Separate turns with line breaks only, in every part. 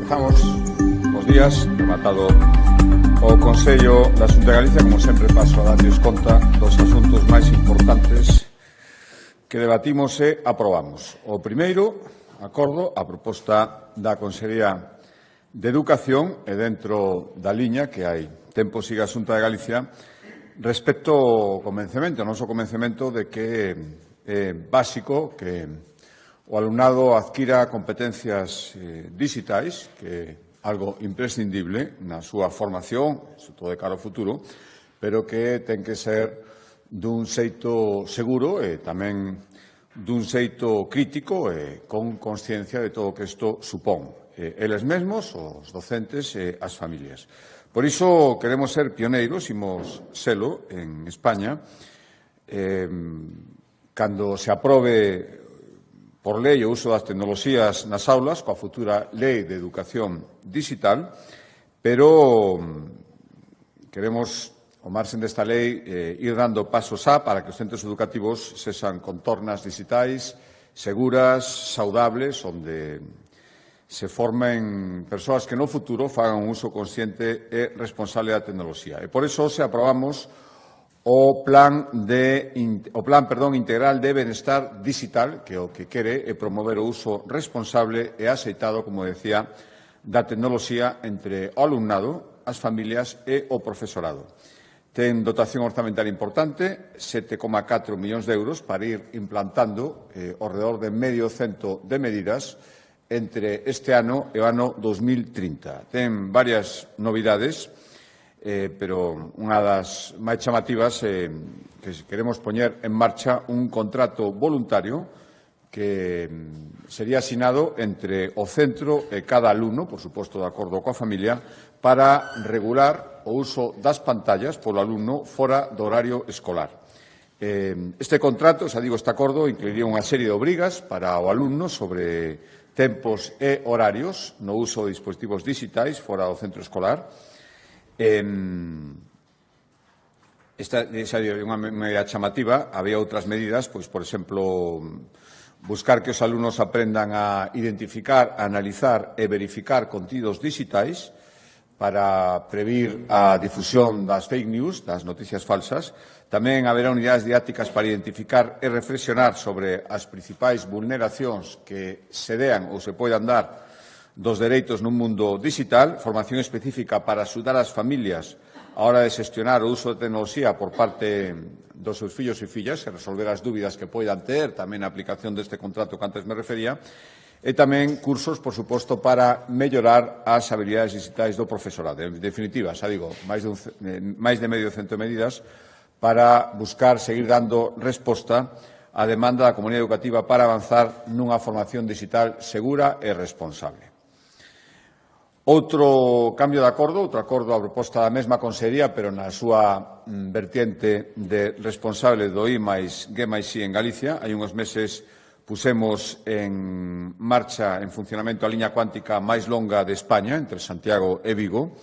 Comezamos. Bos días. Rematado o Consello da Xunta de Galicia, como sempre paso a darlles conta dos asuntos máis importantes que debatimos e aprobamos. O primeiro, acordo a proposta da Consellería de Educación e dentro da liña que hai tempo siga a Xunta de Galicia respecto ao convencemento, o noso convencemento de que é básico que o alumnado adquira competencias digitais, que é algo imprescindible na súa formación, sobre todo de cara ao futuro, pero que ten que ser dun xeito seguro e tamén dun xeito crítico e con consciencia de todo o que isto supón. Eles mesmos, os docentes e as familias. Por iso queremos ser pioneiros, imos selo en España, cando se aprobe por lei o uso das tecnoloxías nas aulas, coa futura Lei de Educación Digital, pero queremos, ao marxen desta lei, ir dando pasos para que os centros educativos sexan contornas digitais, seguras, saudables, onde se formen persoas que no futuro fagan un uso consciente e responsable da tecnoloxía. E por iso se aprobamos o plan integral de benestar digital, que o que quere é promover o uso responsable e axeitado, como decía, da tecnoloxía entre o alumnado, as familias e o profesorado. Ten dotación orzamental importante, 7,4 millóns de euros, para ir implantando ao redor de medio cento de medidas entre este ano e o ano 2030. Ten varias novidades, pero unha das máis chamativas é que queremos poñer en marcha un contrato voluntario que sería asinado entre o centro e cada alumno, por suposto de acordo coa familia, para regular o uso das pantallas polo alumno fora do horario escolar. Este contrato, xa digo, este acordo, incluiría unha serie de obrigas para o alumno sobre tempos e horarios no uso de dispositivos digitais fora do centro escolar. Esta é unha medida chamativa. Había outras medidas, pois, por exemplo, buscar que os alumnos aprendan a identificar, a analizar e verificar contidos digitais para previr a difusión das fake news, das noticias falsas. Tamén haberá unidades didácticas para identificar e reflexionar sobre as principais vulneracións que se dean ou se poidan dar dos dereitos nun mundo digital, formación específica para axudar as familias a hora de xestionar o uso de tecnoloxía por parte dos seus fillos e fillas e resolver as dúbidas que poidan ter, tamén a aplicación deste contrato que antes me refería, e tamén cursos, por suposto, para mellorar as habilidades digitais do profesorado. En definitiva, xa digo, máis de medio cento de medidas para buscar seguir dando resposta á demanda da comunidade educativa para avanzar nunha formación digital segura e responsable. Outro cambio de acordo, outro acordo a proposta da mesma Consellería, pero na súa vertiente de responsable do I+G+I en Galicia. Hai uns meses pusemos en marcha, en funcionamento, a liña cuántica máis longa de España, entre Santiago e Vigo,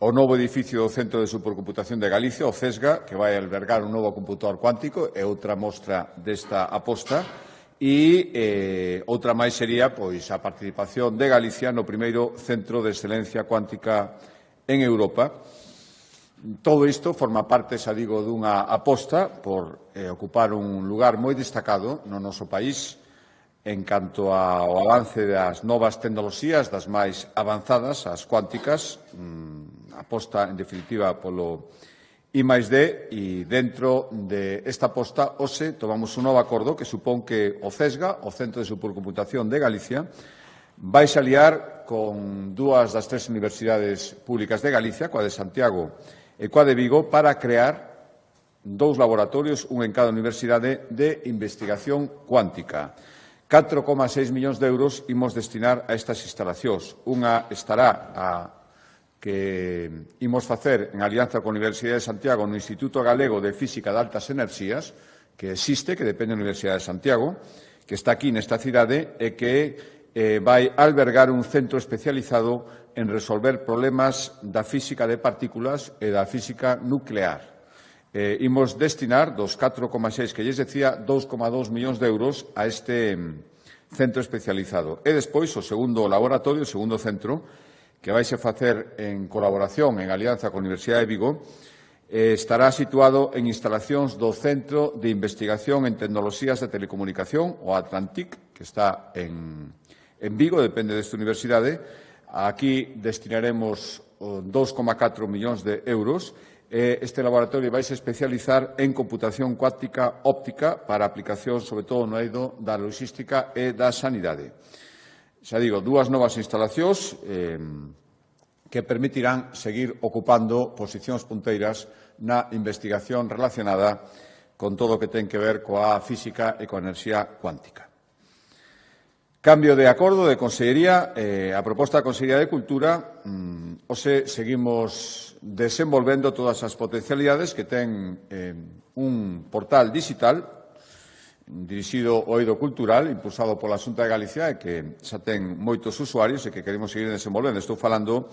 o novo edificio do Centro de Supercomputación de Galicia, o CESGA, que vai albergar un novo computador cuántico, é outra mostra desta aposta. E outra máis sería pois a participación de Galicia no primeiro centro de excelencia cuántica en Europa. Todo isto forma parte, xa digo, dunha aposta por ocupar un lugar moi destacado no noso país en canto ao avance das novas tecnoloxías, das máis avanzadas, as cuánticas, aposta, en definitiva, polo I+D, e dentro desta aposta, hoxe, tomamos un novo acordo que supón que o CESGA, o Centro de Supercomputación de Galicia, vai se aliar con dúas das tres universidades públicas de Galicia, coa de Santiago e coa de Vigo, para crear dous laboratorios, un en cada universidade, de investigación cuántica. 4,6 millóns de euros imos destinar a estas instalacións. Unha estará que imos facer en alianza coa Universidade de Santiago no Instituto Galego de Física de Altas Enerxías, que existe, que depende da Universidade de Santiago, que está aquí nesta cidade e que vai albergar un centro especializado en resolver problemas da física de partículas e da física nuclear. Imos destinar dos 4,6 que lles decía 2,2 millóns de euros a este centro especializado. E despois o segundo laboratorio, o segundo centro, que vais a facer en colaboración, en alianza con a Universidade de Vigo, estará situado en instalacións do Centro de Investigación en Tecnoloxías de Telecomunicación, o Atlantic, que está en Vigo, depende desta universidade. Aquí destinaremos 2,4 millóns de euros. Este laboratorio vai se especializar en computación cuántica óptica para aplicación, sobre todo no eido da logística e da sanidade. Xa digo, dúas novas instalacións que permitirán seguir ocupando posicións punteiras na investigación relacionada con todo o que ten que ver coa física e coa enerxía cuántica. Cambio de acordo de Consellería, a proposta da Consellería de Cultura, hoxe seguimos desenvolvendo todas as potencialidades que ten un portal digital dirixido ao eido cultural, impulsado pola Xunta de Galicia, e que xa ten moitos usuarios e que queremos seguir desenvolvendo. Estou falando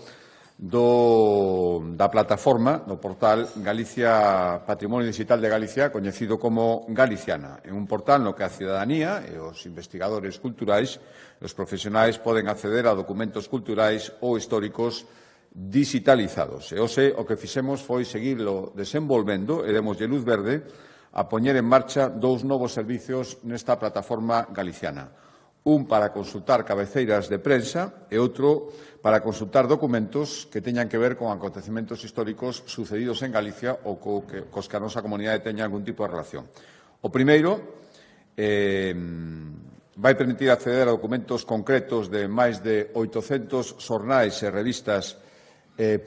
da plataforma, do portal Galicia Patrimonio Digital de Galicia, coñecido como Galiciana. É un portal no que a cidadanía e os investigadores culturais, os profesionais, poden acceder a documentos culturais ou históricos digitalizados. E hoxe o que fixemos foi seguirlo desenvolvendo e demoslle luz verde a poñer en marcha dous novos servicios nesta plataforma galiciana. Un para consultar cabeceiras de prensa e outro para consultar documentos que teñan que ver con acontecementos históricos sucedidos en Galicia ou cos que a nosa comunidade teña algún tipo de relación. O primeiro vai permitir acceder a documentos concretos de máis de 800 xornais e revistas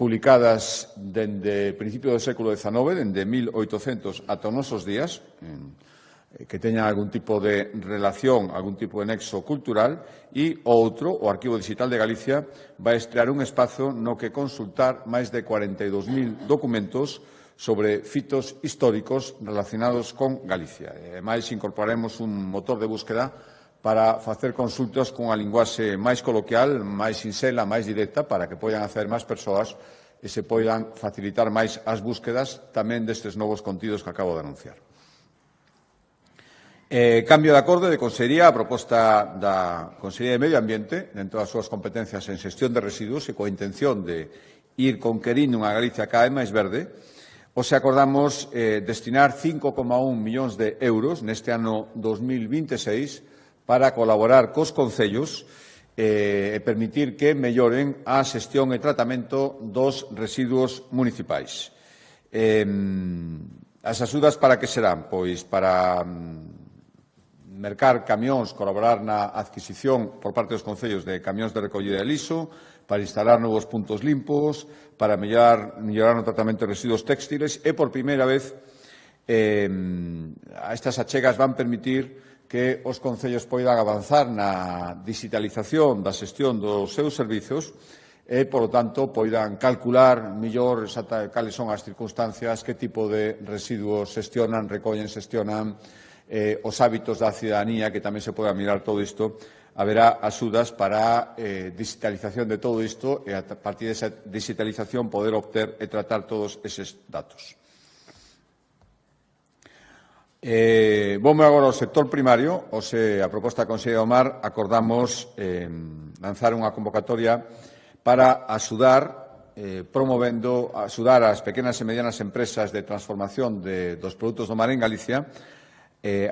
publicadas dende principio do século XIX, dende 1800 ata os nosos días, que teñan algún tipo de relación, algún tipo de nexo cultural, e o outro, o Arquivo Digital de Galicia, vai estrear un espazo no que consultar máis de 42.000 documentos sobre fitos históricos relacionados con Galicia. Ademais, incorporaremos un motor de búsqueda para facer consultas con a linguaxe máis coloquial, máis sinxela, máis directa, para que poidan acceder máis persoas e se poidan facilitar máis as búsquedas tamén destes novos contidos que acabo de anunciar. Cambio de acordo de Consellería, a proposta da Consellería de Medio Ambiente, dentro das súas competencias en xestión de residuos e coa intención de ir conquerindo unha Galicia cada vez máis verde, hoxe acordamos destinar 5,1 millóns de euros neste ano 2026 para colaborar cos concellos e permitir que melloren a xestión e tratamento dos residuos municipais. As axudas para que serán? Pois para mercar camións, colaborar na adquisición por parte dos concellos de camións de recollida de lixo, para instalar novos puntos limpos, para mellorar o tratamento de residuos téxtiles e, por primeira vez, estas achegas van permitir que os concellos poidan avanzar na digitalización da xestión dos seus servizos e, por lo tanto, poidan calcular mellor cales son as circunstancias, que tipo de residuos xestionan, recollen, xestionan, os hábitos da cidadanía, que tamén se pode mirar todo isto. Haberá axudas para a digitalización de todo isto e, a partir desa digitalización, poder obter e tratar todos eses datos. Voume agora ao sector primario. A proposta da Consellería do Mar, acordamos lanzar unha convocatoria para axudar ás pequenas e medianas empresas de transformación dos produtos do mar en Galicia,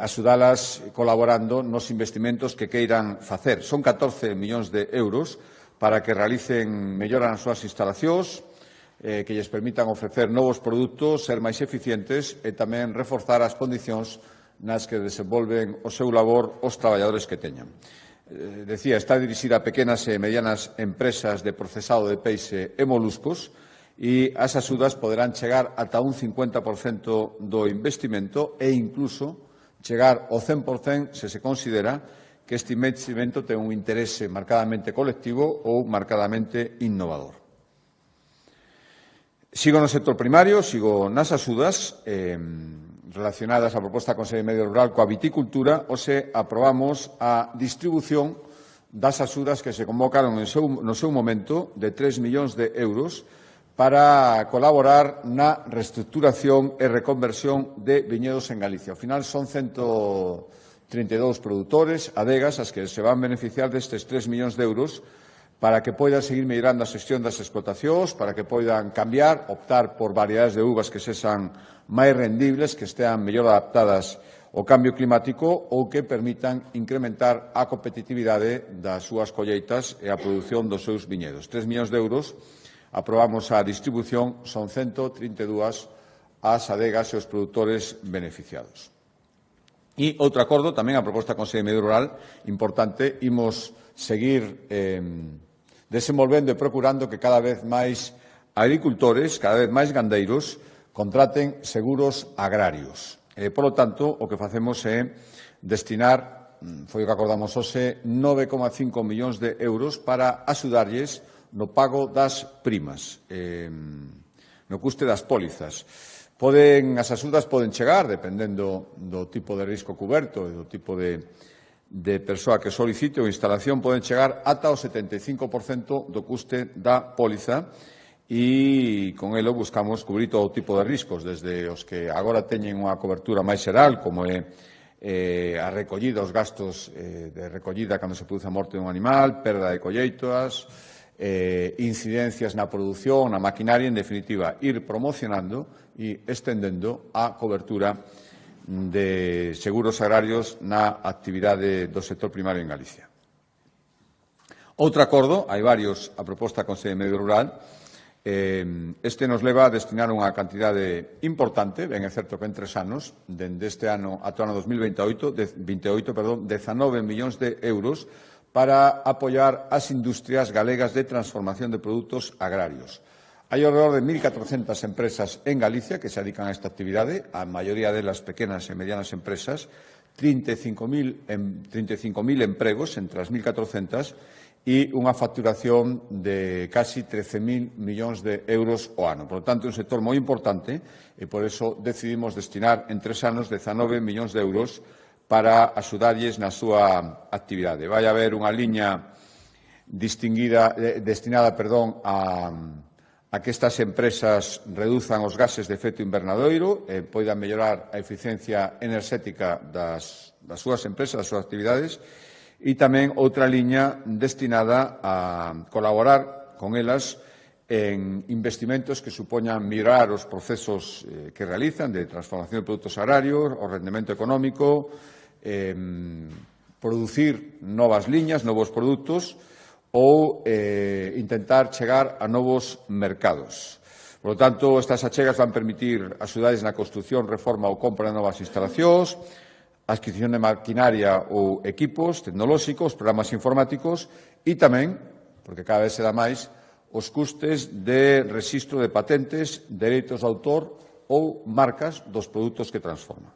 axudalas colaborando nos investimentos que queiran facer. Son 14 millóns de euros para que realicen melloras nas súas instalacións, que lles permitan ofrecer novos produtos, ser máis eficientes e tamén reforzar as condicións nas que desenvolven o seu labor os traballadores que teñan. Decía, está dirixida a pequenas e medianas empresas de procesado de peixe e moluscos, e as axudas poderán chegar ata un 50% do investimento e incluso chegar ao 100% se se considera que este investimento ten un interese marcadamente colectivo ou marcadamente innovador. Sigo no sector primario, sigo nas axudas relacionadas á proposta da Consellería de Medio Rural coa viticultura. Hoxe aprobamos a distribución das axudas que se convocaron no seu momento de 3 millóns de euros para colaborar na reestructuración e reconversión de viñedos en Galicia. Ao final son 130 32 produtores, adegas, as que se van beneficiar destes 3 millóns de euros para que poidan seguir mellorando a xestión das explotacións, para que poidan cambiar, optar por variedades de uvas que sexan máis rendibles, que estean mellor adaptadas ao cambio climático ou que permitan incrementar a competitividade das súas colleitas e a produción dos seus viñedos. 3 millóns de euros, aprobamos a distribución, son 132 as adegas e os produtores beneficiados. E outro acordo, tamén a proposta do Consello de Medio Rural, importante, imos seguir desenvolvendo e procurando que cada vez máis agricultores, cada vez máis gandeiros, contraten seguros agrarios. Por lo tanto, o que facemos é destinar, foi o que acordamos hoxe, 9,5 millóns de euros para axudarlles no pago das primas, no custe das pólizas. As axudas poden chegar, dependendo do tipo de risco cuberto e do tipo de persoa que solicite ou instalación, poden chegar ata o 75% do custe da póliza e con elo buscamos cubrir todo tipo de riscos, desde os que agora teñen unha cobertura máis xeral, como é a recollida, os gastos de recollida cando se produce a morte dun animal, perda de colleitas, incidencias na produción, na maquinaria, en definitiva, ir promocionando e estendendo a cobertura de seguros agrarios na actividade do sector primario en Galicia. Outro acordo, hai varios a proposta do Consello de Medio Rural, este nos leva a destinar unha cantidade importante, ben é certo que en 3 anos, dende este ano ata o ano 2028, 19 millóns de euros para apoiar as industrias galegas de transformación de produtos agrarios. Hai alrededor de 1.400 empresas en Galicia que se dedican a esta actividade, a maioría delas pequenas e medianas empresas, 35.000 empregos entre as 1.400 e unha facturación de casi 13.000 millóns de euros ao ano. Por lo tanto, un sector moi importante e por eso decidimos destinar en 3 anos 19 millóns de euros para axudarlles na súa actividade. Vai haber unha liña destinada a que estas empresas reduzan os gases de efecto invernadoiro e poidan mellorar a eficiencia enerxética das súas empresas, das súas actividades, e tamén outra liña destinada a colaborar con elas en investimentos que supoñan mellorar os procesos que realizan de transformación de produtos agrarios, o rendemento económico, producir novas liñas, novos produtos, ou intentar chegar a novos mercados. Por lo tanto, estas achegas van permitir axudarles na construción, reforma ou compra de novas instalacións, adquisición de maquinaria ou equipos tecnolóxicos, programas informáticos e tamén, porque cada vez se dá máis, os custes de rexistro de patentes, dereitos de autor ou marcas dos produtos que transforma.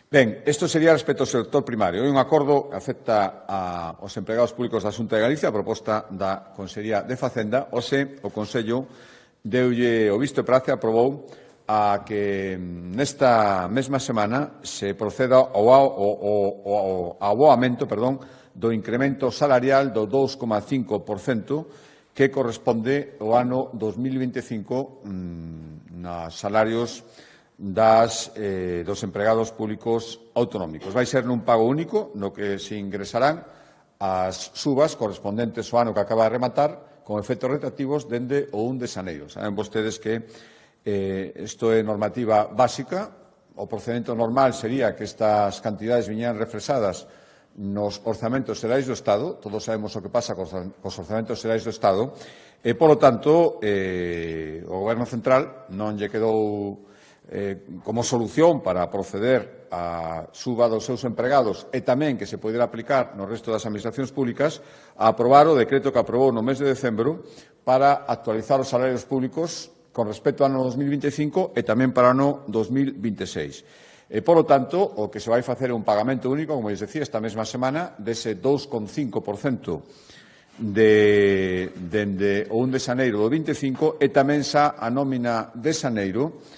Ben, isto sería respecto ao sector primario. Hai un acordo que afecta aos empregados públicos da Xunta de Galicia, a proposta da Consellería de Facenda. Hoxe, o Consello deulle o visto e prace, aprobou a que nesta mesma semana se proceda ao aboamento do incremento salarial do 2,5% que corresponde ao ano 2025 nos salarios dos empregados públicos autonómicos. Vai ser nun pago único no que se ingresarán as subas correspondentes ao ano que acaba de rematar con efectos retroactivos dende o 1 de xaneiro. Saben vostedes que isto é normativa básica. O procedimento normal sería que estas cantidades viñeran reflexadas nos orzamentos xerais do Estado. Todos sabemos o que pasa cos orzamentos xerais do Estado. E, polo tanto, o Goberno Central non lle quedou como solución para proceder á suba dos seus empregados e tamén que se poidera aplicar no resto das administracións públicas a aprobar o decreto que aprobou no mes de decembro para actualizar os salarios públicos con respecto ao ano 2025 e tamén para o ano 2026. E, polo tanto, o que se vai facer é un pagamento único, como lles decía, esta mesma semana, dese 2,5% dende o 1 de xaneiro do 25 e tamén xa a nómina de xaneiro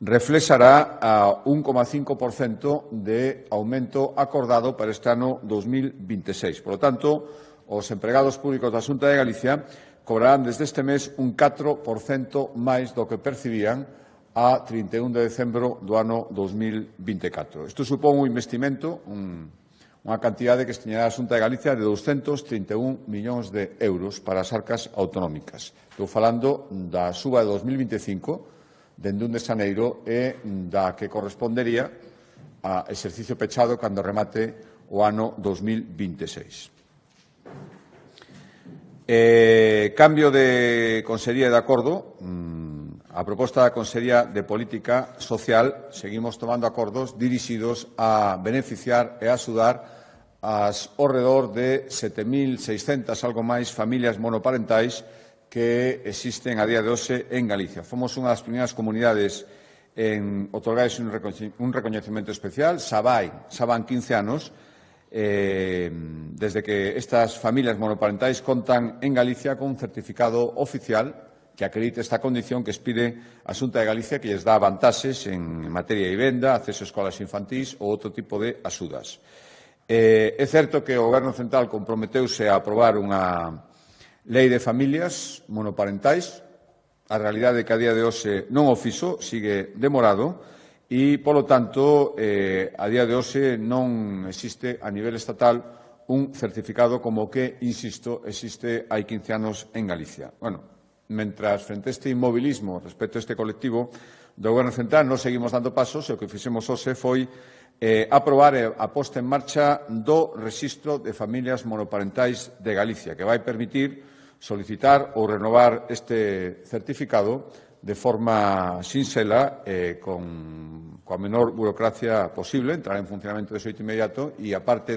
reflexará a 1,5% de aumento acordado para este ano 2026. Por lo tanto, os empregados públicos da Xunta de Galicia cobrarán desde este mes un 4% máis do que percibían a 31 de decembro do ano 2024. Isto supón un investimento, unha cantidade que estiñará a Xunta de Galicia de 231 millóns de euros para as arcas autonómicas. Estou falando da suba de 2025, dende 1 de xaneiro, e da que correspondería a exercicio pechado cando remate o ano 2026. Cambio de Consellería de Acordo. A proposta da Consellería de Política Social, seguimos tomando acordos dirixidos a beneficiar e a axudar as ao redor de 7.600, algo máis, familias monoparentais que existen a día de hoxe en Galicia. Fomos unha das primeiras comunidades en otorgar un recoñecemento especial. Xa van 15 anos desde que estas familias monoparentais contan en Galicia con un certificado oficial que acredite esta condición que expide a Xunta de Galicia, que lles dá vantaxes en materia de vivenda, acceso a escolas infantís ou outro tipo de axudas. É certo que o Goberno Central comprometeuse a aprobar unha lei de familias monoparentais. A realidade é que a día de hoxe non o fixo, sigue demorado, e, polo tanto, a día de hoxe non existe a nivel estatal un certificado como o que, insisto, existe hai 15 anos en Galicia. Bueno, mentras frente a este inmobilismo respecto a este colectivo do Goberno Central non seguimos dando pasos, e o que fixemos hoxe foi aprobar a posta en marcha do Rexistro de Familias Monoparentais de Galicia, que vai permitir solicitar ou renovar este certificado de forma sinxela, coa menor burocracia posible, entrar en funcionamento de xeito inmediato e, aparte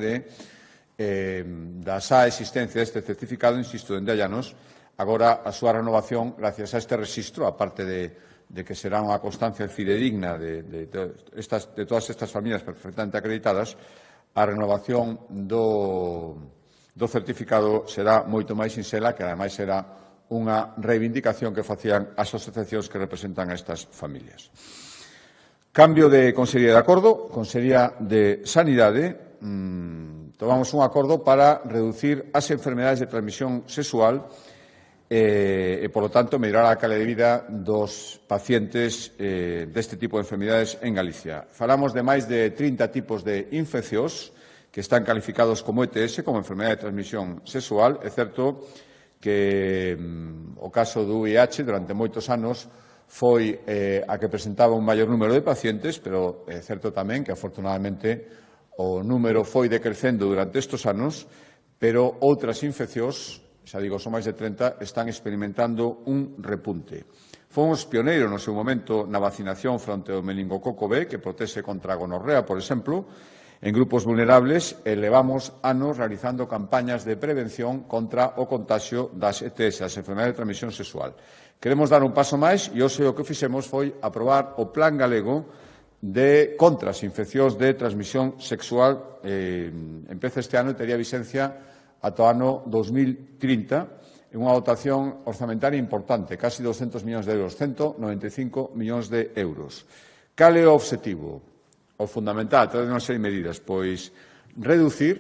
da xa existencia deste certificado, insisto, dende hai anos, agora a súa renovación, gracias a este rexistro, aparte de que será unha constancia fidedigna de todas estas familias perfectamente acreditadas, a renovación do certificado será moito máis sinxela, que ademais será unha reivindicación que facían as asociacións que representan a estas familias. Cambio de Consellería de Acordo, Consellería de Sanidade. Tomamos un acordo para reducir as enfermedades de transmisión sexual e, polo tanto, mellorar a calidad de vida dos pacientes deste tipo de enfermedades en Galicia. Falamos de máis de 30 tipos de infeccións que están calificados como ETS, como enfermedade de transmisión sexual. É certo que o caso do VIH durante moitos anos foi a que presentaba un maior número de pacientes, pero é certo tamén que, afortunadamente, o número foi decrecendo durante estes anos, pero outras infeccións, xa digo, son máis de 30, están experimentando un repunte. Fomos pioneiros no seu momento na vacinación fronte ao meningococo B, que protexe contra a gonorrea, por exemplo, en grupos vulnerables, e levamos anos realizando campañas de prevención contra o contagio das ETS, as enfermedades de transmisión sexual. Queremos dar un paso máis e hoxe o que fixemos foi aprobar o Plan Galego contra as infeccións de transmisión sexual. Empeza este ano e tería vixencia ata o ano 2030, en unha dotación orzamentaria importante, casi 200 millóns de euros, 195 millóns de euros. Cal é o obxectivo? O fundamental, tras unha serie de medidas, pois reducir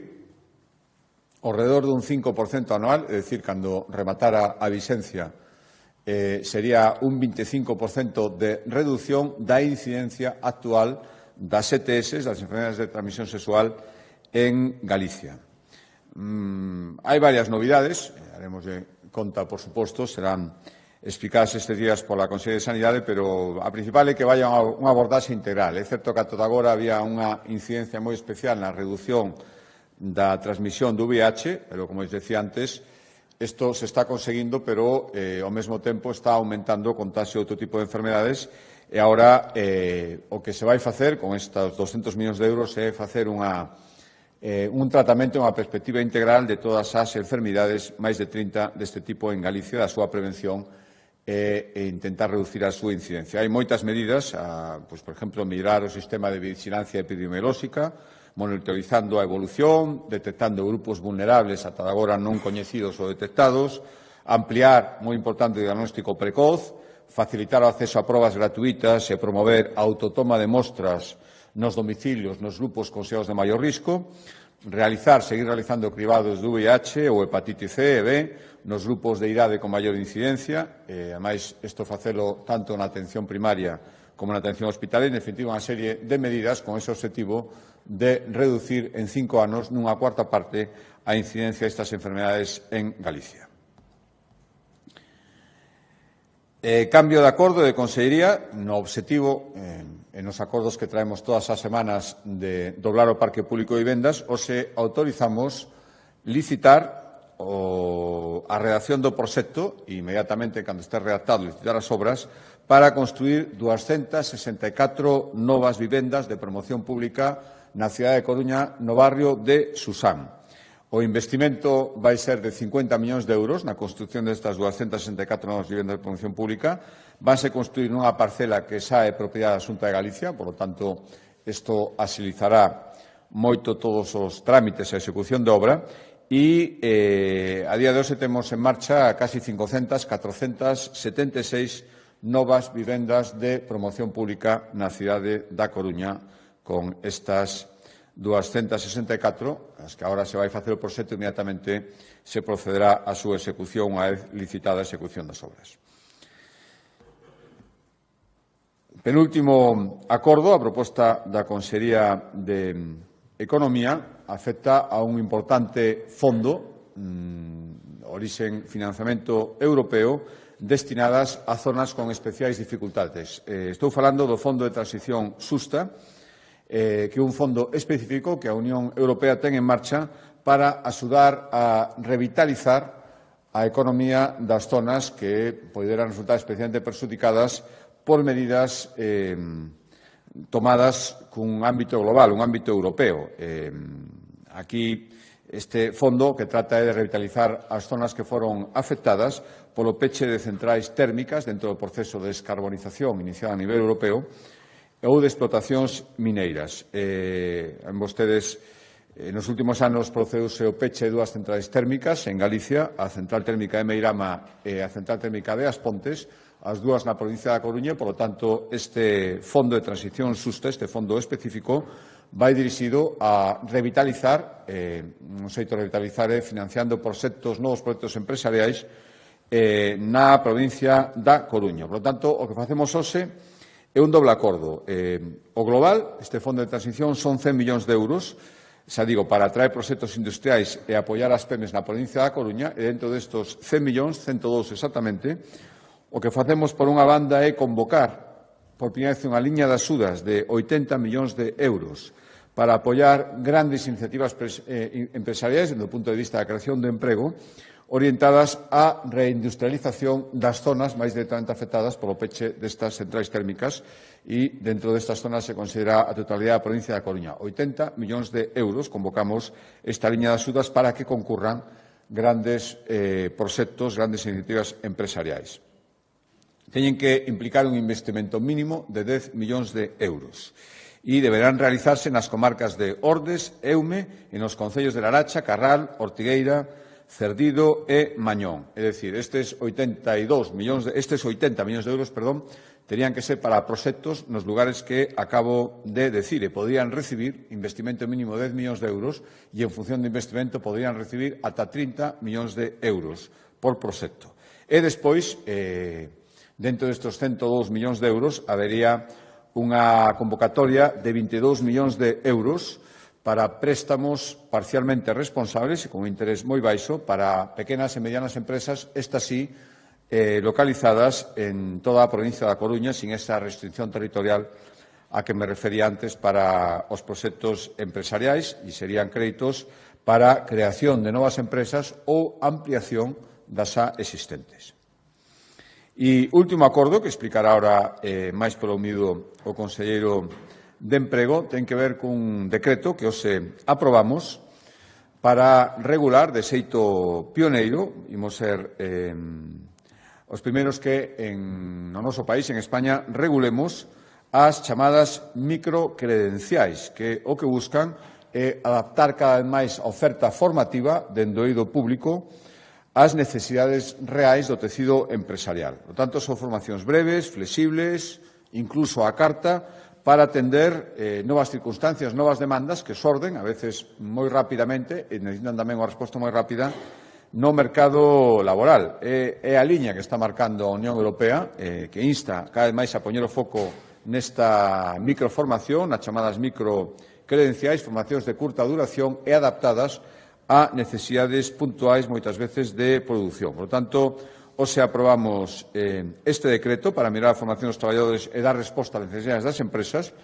ao redor dun 5% anual, é dicir, cando rematara a vixencia, sería un 25% de reducción da incidencia actual das ETS, das enfermedades de transmisión sexual, en Galicia. Hai varias novidades, haremos de conta, por suposto, serán explicadas estes días pola Consellería de Sanidade, pero a principal é que vaya unha abordaxe integral. É certo que ata agora había unha incidencia moi especial na reducción da transmisión do VIH, pero, como decía antes, isto se está conseguindo, pero ao mesmo tempo está aumentando o contagio de outro tipo de enfermedades, e agora o que se vai facer con estes 200 millóns de euros é facer un tratamento, unha perspectiva integral de todas as enfermidades, máis de 30 deste tipo en Galicia, da súa prevención e intentar reducir a súa incidencia. Hai moitas medidas, por exemplo, mellorar o sistema de vigilancia epidemiolóxica, monitorizando a evolución, detectando grupos vulnerables ata agora non coñecidos ou detectados, ampliar, moi importante, o diagnóstico precoz, facilitar o acceso a probas gratuitas e promover a autotoma de mostras nos domicilios, nos grupos considerados de maior risco, seguir realizando cribados do VIH ou hepatite C e B nos grupos de idade con maior incidencia, ademais, isto facelo tanto na atención primaria como na atención hospitalaria, en definitiva, unha serie de medidas con ese objetivo de reducir en 5 anos nunha cuarta parte a incidencia destas enfermedades en Galicia. Cambio de acordo de Consellería no objetivo, en os acordos que traemos todas as semanas de doblar o parque público de vivendas, hoxe autorizamos licitar a redacción do proxecto e inmediatamente, cando este redactado, licitar as obras para construir 264 novas vivendas de promoción pública na cidade de Coruña, no barrio de Susán. O investimento vai ser de 50 millóns de euros na construción destas 264 novas vivendas de promoción pública. Vanse construir nunha parcela que xa é propiedade da Xunta de Galicia, por lo tanto, isto agilizará moito todos os trámites e a execución de obra. E a día de hoxe temos en marcha casi 476 novas vivendas de promoción pública na cidade da Coruña con estas 264, as que agora se vai facer o proxecto, inmediatamente se procederá á súa execución unha vez licitada a execución das obras. Penúltimo acordo, a proposta da Consellería de Economía afecta a un importante fondo, orixen financiamento europeo, destinadas a zonas con especiais dificultades. Estou falando do Fondo de Transición Xusta, que é un fondo específico que a Unión Europea ten en marcha para axudar a revitalizar a economía das zonas que poderán resultar especialmente perxudicadas por medidas tomadas cun ámbito global, un ámbito europeo. Aquí este fondo que trata de revitalizar as zonas que foron afectadas polo peche de centrais térmicas dentro do proceso de descarbonización iniciado a nivel europeo ou de explotacións mineiras. Vostedes, nos últimos anos, procedeuse o peche de dúas centrais térmicas en Galicia, a central térmica de Meirama e a central térmica de As Pontes, as dúas na provincia da Coruña, e, polo tanto, este fondo de transición xusta, este fondo específico, vai dirixido a revitalizar, non sei revitalizar, financiando novos proxectos empresariais na provincia da Coruña. Por lo tanto, o que facemos hoxe é un doble acordo. O global, este fondo de transición, son 100 millóns de euros, xa digo, para atraer proxectos industriais e apoiar as PEMES na provincia da Coruña, e dentro destos 100 millóns, 102 exactamente, o que facemos por unha banda é convocar por primeira vez unha liña de axudas de 80 millóns de euros para apoiar grandes iniciativas empresariais desde o punto de vista da creación de emprego orientadas á reindustrialización das zonas máis directamente afectadas polo peche destas centrais térmicas e dentro destas zonas se considera a totalidade da provincia da Coruña. 80 millóns de euros convocamos esta liña de axudas para que concurran grandes proxectos, grandes iniciativas empresariais. Teñen que implicar un investimento mínimo de 10 millóns de euros e deberán realizarse nas comarcas de Ordes, Eume e nos concellos de Laracha, Carral, Ortigueira, Cerdido e Mañón. É dicir, estes 80 millóns de euros, terían que ser para proxectos nos lugares que acabo de decir e podrían recibir investimento mínimo de 10 millóns de euros e en función do investimento podrían recibir ata 30 millóns de euros por proxecto. E despois, dentro destes 102 millóns de euros, habería unha convocatoria de 22 millóns de euros para préstamos parcialmente responsables e con un interés moi baixo para pequenas e medianas empresas, estas sí, localizadas en toda a provincia da Coruña, sin esa restricción territorial a que me refería antes para os proxectos empresariais e serían créditos para creación de novas empresas ou ampliación das xa existentes. E último acordo, que explicará ahora máis polo miúdo o conselleiro de Emprego, ten que ver cun decreto que hoxe aprobamos para regular de xeito pioneiro, imos ser os primeiros que no noso país, en España, regulemos as chamadas microcredenciais, que o que buscan é adaptar cada vez máis a oferta formativa dende o eido público ás necesidades reais do tecido empresarial. Por tanto, son formacións breves, flexibles, incluso á carta, para atender novas circunstancias, novas demandas que xorden, a veces moi rapidamente, e necesitan tamén unha resposta moi rápida, no mercado laboral. É a liña que está marcando a Unión Europea, que insta cada vez máis a poñer o foco nesta microformación, nas chamadas microcredenciais, formacións de curta duración e adaptadas a necesidades puntuais, moitas veces, de produción. Por lo tanto, hoxe aprobamos este decreto para mirar a formación dos traballadores e dar resposta ás necesidades das empresas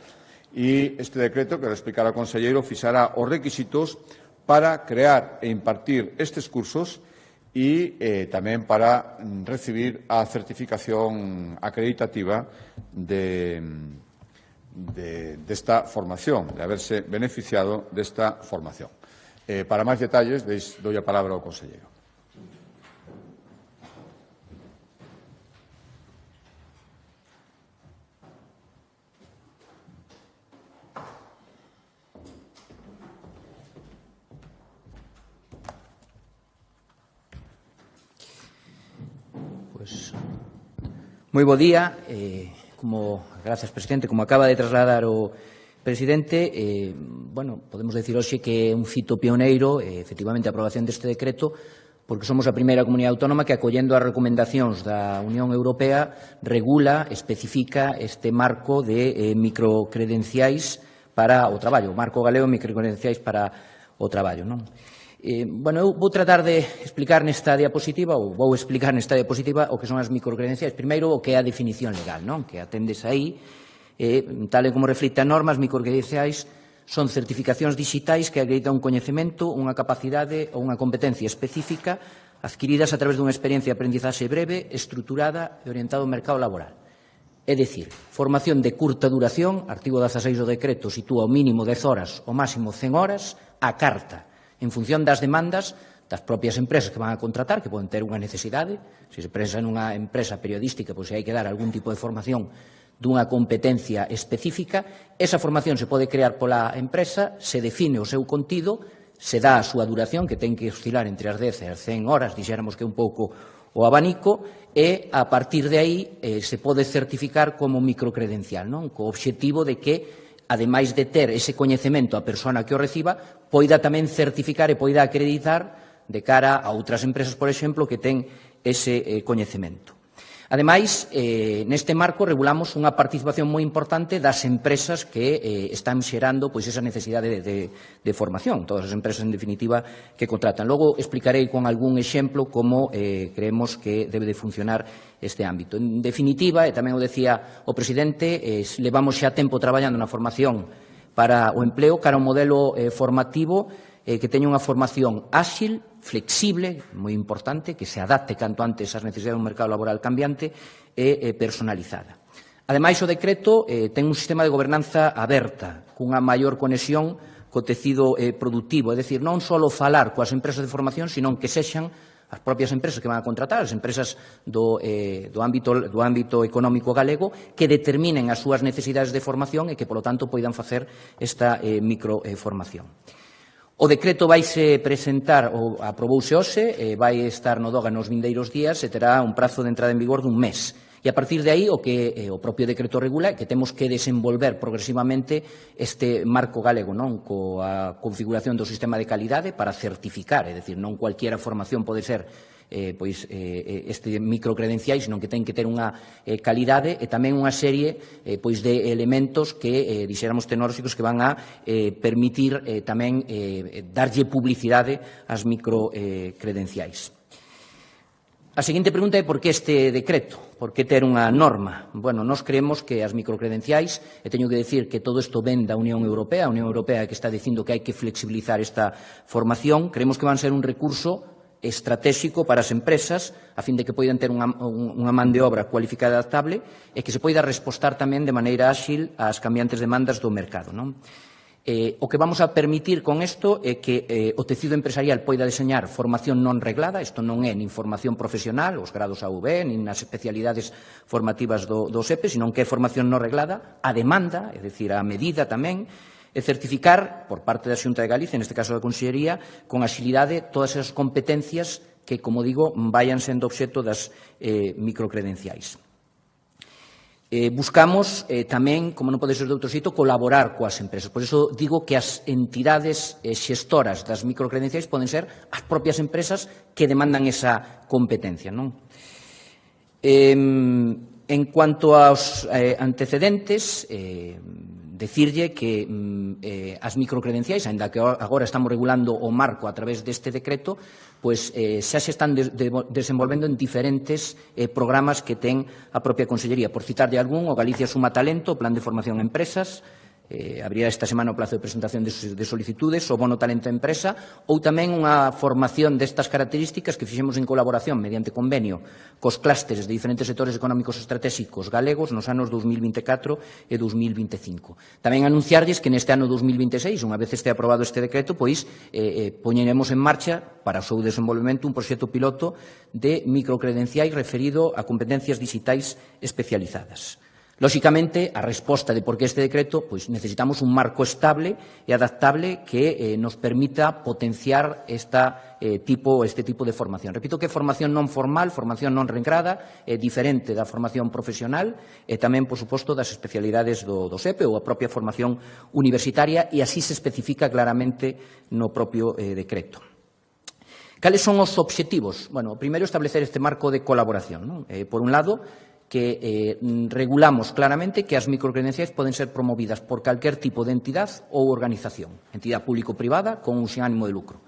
e este decreto, que lo explicará o conselleiro, fixará os requisitos para crear e impartir estes cursos e tamén para recibir a certificación acreditativa desta formación, de haberse beneficiado desta formación. Para máis detalles, doy a palabra ao conselleiro.
Moi bo día. Gracias, presidente. Como acaba de trasladar o presidente, podemos decir hoxe que é un fito pioneiro, efectivamente, a aprobación deste decreto, porque somos a primeira comunidade autónoma que, acollendo as recomendacións da Unión Europea, regula, especifica este marco de microcredenciais para o traballo, o marco galego de microcredenciais para o traballo, non? Eu vou tratar de explicar nesta diapositiva, o que son as microcredenciais. Primeiro, o que é a definición legal, non? Que atendes aí, tal e como reflicte a norma, as microcredenciais son certificacións digitais que acreditan un coñecemento, unha capacidade ou unha competencia específica adquiridas a través dunha experiencia de aprendizaxe breve, estruturada e orientada ao mercado laboral. É dicir, formación de curta duración, artigo 16 do decreto sitúa o mínimo 10 horas, o máximo 100 horas, a carta, en función das demandas das propias empresas que van a contratar, que poden ter unha necesidade. Se se pensa nunha empresa periodística, pois se hai que dar algún tipo de formación dunha competencia específica, esa formación se pode crear pola empresa, se define o seu contido, se dá a súa duración, que ten que oscilar entre as 10 e as 100 horas, dixéramos que un pouco o abanico, e a partir de aí se pode certificar como microcredencial, non? Co obxectivo de que, ademais de ter ese coñecemento a persona que o reciba, poida tamén certificar e poida acreditar de cara a outras empresas, por exemplo, que ten ese coñecemento. Ademais, neste marco regulamos unha participación moi importante das empresas que están xerando esa necesidade de formación, todas as empresas, en definitiva, que contratan. Logo explicarei con algún exemplo como creemos que debe de funcionar este ámbito. En definitiva, e tamén o decía o presidente, levamos xa tempo traballando na formación para o empleo, cara a un modelo formativo que teña unha formación áxil, flexible, moi importante, que se adapte canto antes ás necesidades do mercado laboral cambiante e personalizada. Ademais, o decreto ten un sistema de gobernanza aberta, cunha maior conexión co tecido productivo, é dicir, non só falar coas empresas de formación, sino que sexan as propias empresas que van a contratar, as empresas do ámbito económico galego, que determinen as súas necesidades de formación e que, polo tanto, poidan facer esta microformación. O decreto vaise presentar, ou aprobouse hoxe, vai estar no DOGA nos vindeiros días e terá un prazo de entrada en vigor dun mes. E a partir de aí, o que o propio decreto regula é que temos que desenvolver progresivamente este marco galego, non? Coa configuración do sistema de calidade para certificar, é dicir, non cualquiera formación pode ser este microcredenciais, senón que ten que ter unha calidade e tamén unha serie de elementos que, dixéramos, tecnolóxicos que van a permitir tamén darlle publicidade ás microcredenciais. A seguinte pregunta é por que este decreto? Por que ter unha norma? Nós creemos que as microcredenciais, e teño que decir que todo isto ven da Unión Europea, a Unión Europea que está dicindo que hai que flexibilizar esta formación, creemos que van ser un recurso estratégico para as empresas, a fin de que poidan ter unha man de obra cualificada e adaptable e que se poida respostar tamén de maneira áxil ás cambiantes demandas do mercado, non? O que vamos a permitir con isto é que o tecido empresarial poida deseñar formación non reglada, isto non é nin formación profesional, os grados AV, nin as especialidades formativas do SEPE, sino que é formación non reglada, a demanda, é dicir, a medida tamén, e certificar, por parte da Xunta de Galicia, neste caso da Consellería, con axilidade todas as competencias que, como digo, vayan sendo obxecto das microcredenciais. Buscamos tamén, como non pode ser de outro xeito, colaborar coas empresas. Por iso digo que as entidades xestoras das microcredenciais poden ser as propias empresas que demandan esa competencia, non? En cuanto aos antecedentes, decirlle que as microcredenciais, aínda que agora estamos regulando o marco a través deste decreto, pois xa se están desenvolvendo en diferentes programas que ten a propia Consellería. Por citarlle algún, o Galicia Suma Talento, o Plan de Formación a Empresas, abrirá esta semana o plazo de presentación de solicitudes, o Bono Talento a Empresa, ou tamén unha formación destas características que fixemos en colaboración mediante convenio cos clústeres de diferentes sectores económicos estratégicos galegos nos anos 2024 e 2025. Tamén anunciarlles que neste ano 2026, unha vez este aprobado este decreto, pois poñeremos en marcha para o seu desenvolvemento un proxecto piloto de microcredenciais referido a competencias digitais especializadas. Lóxicamente, a resposta de por que este decreto, pois necesitamos un marco estable e adaptable que nos permita potenciar este tipo de formación. Repito que formación non formal, formación non regrada, diferente da formación profesional e tamén, por suposto, das especialidades do SEPE ou a propia formación universitaria, e así se especifica claramente no propio decreto. Cales son os obxectivos? Bueno, primeiro, establecer este marco de colaboración. Por un lado, que regulamos claramente que as microcredenciais poden ser promovidas por calquer tipo de entidade ou organización, entidade público-privada con un sin ánimo de lucro.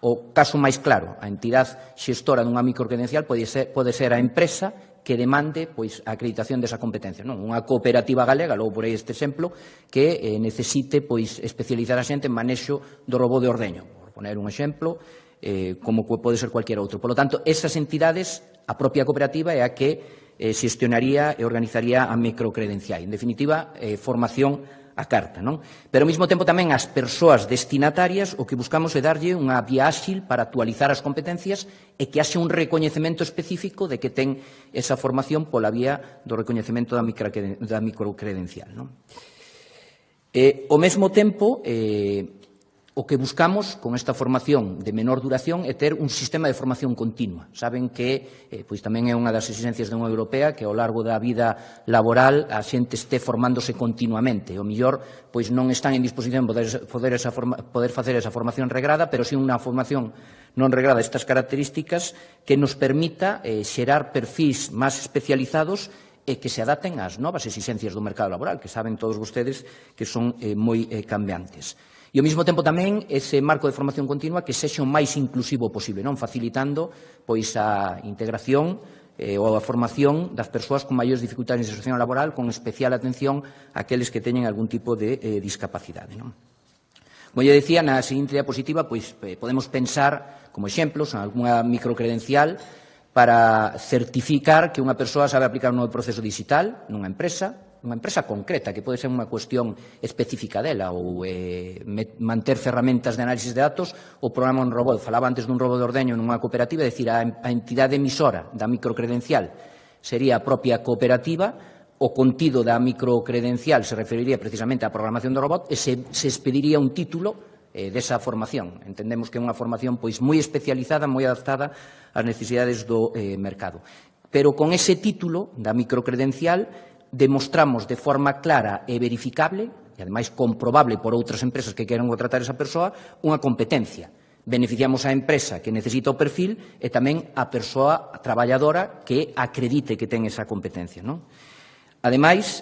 O caso máis claro, a entidade xestora dunha microcredencial pode ser a empresa que demande pois a acreditación desa competencia. Unha cooperativa galega, logo por aí este exemplo, que necesite pois especializar a xente en manexo do robo de ordeño, por poner un exemplo, como pode ser cualquier outro. Por lo tanto, esas entidades, a propia cooperativa é a que xestionaría e organizaría a microcredencial. En definitiva, formación a carta. Pero, ao mesmo tempo, tamén as persoas destinatarias o que buscamos é darlle unha vía áxil para actualizar as competencias e que haxe un recoñecemento específico de que ten esa formación pola vía do recoñecemento da microcredencial. Ao mesmo tempo, o que buscamos con esta formación de menor duración é ter un sistema de formación continua. Saben que pois tamén é unha das exigencias da Unión Europea que ao largo da vida laboral a xente este formándose continuamente. O mellor pois non están en disposición de poder facer esa formación regrada, pero si unha formación non regrada estas características que nos permita xerar perfis máis especializados e que se adapten ás novas exigencias do mercado laboral, que saben todos vostedes que son moi cambiantes. E, ao mesmo tempo, tamén, ese marco de formación continua que sexa o máis inclusivo posible, facilitando pois a integración ou a formación das persoas con maiores dificultades de inserción laboral, con especial atención àqueles que teñen algún tipo de discapacidade. Como eu dicía, na seguinte diapositiva, pois podemos pensar como exemplos en algunha microcredencial para certificar que unha persoa sabe aplicar un novo proceso digital nunha empresa concreta, que pode ser unha cuestión específica dela, ou manter ferramentas de análisis de datos, o programa un robot. Falaba antes dun robo de ordeño nunha cooperativa, é dicir, a entidade emisora da microcredencial sería a propia cooperativa, o contido da microcredencial se referiría precisamente á programación do robot e se expediría un título desa formación. Entendemos que é unha formación pois moi especializada, moi adaptada ás necesidades do mercado. Pero con ese título da microcredencial demostramos de forma clara e verificable, e ademais comprobable por outras empresas que queiran contratar esa persoa, unha competencia. Beneficiamos a empresa que necesita o perfil e tamén a persoa traballadora que acredite que ten esa competencia. Ademais,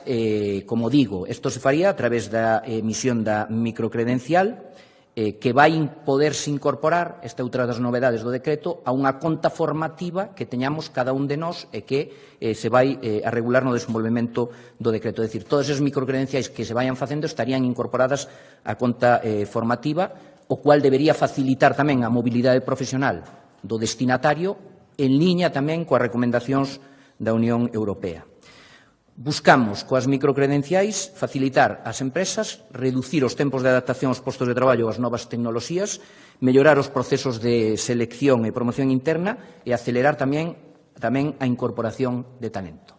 como digo, isto se faría a través da emisión da microcredencial, que vai poderse incorporar, esta é outra das novedades do decreto, a unha conta formativa que teñamos cada un de nós e que se vai a regular no desenvolvemento do decreto. É dicir, todas as microcredenciais que se vayan facendo estarían incorporadas á conta formativa, o cual debería facilitar tamén a mobilidade profesional do destinatario en liña tamén coas recomendacións da Unión Europea. Buscamos, coas microcredenciais, facilitar ás empresas, reducir os tempos de adaptación aos postos de traballo ás novas tecnoloxías, mellorar os procesos de selección e promoción interna e acelerar tamén a incorporación de talento.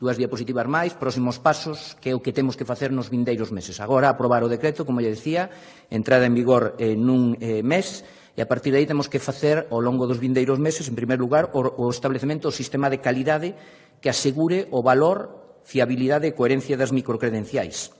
Dúas diapositivas máis, próximos pasos, que é o que temos que facer nos vindeiros meses. Agora, aprobar o decreto, como lle decía, entrada en vigor nun mes, e a partir de aí temos que facer, ao longo dos vindeiros meses, en primer lugar, o establecemento do sistema de calidade que asegure o valor, fiabilidade e coherencia das microcredenciais.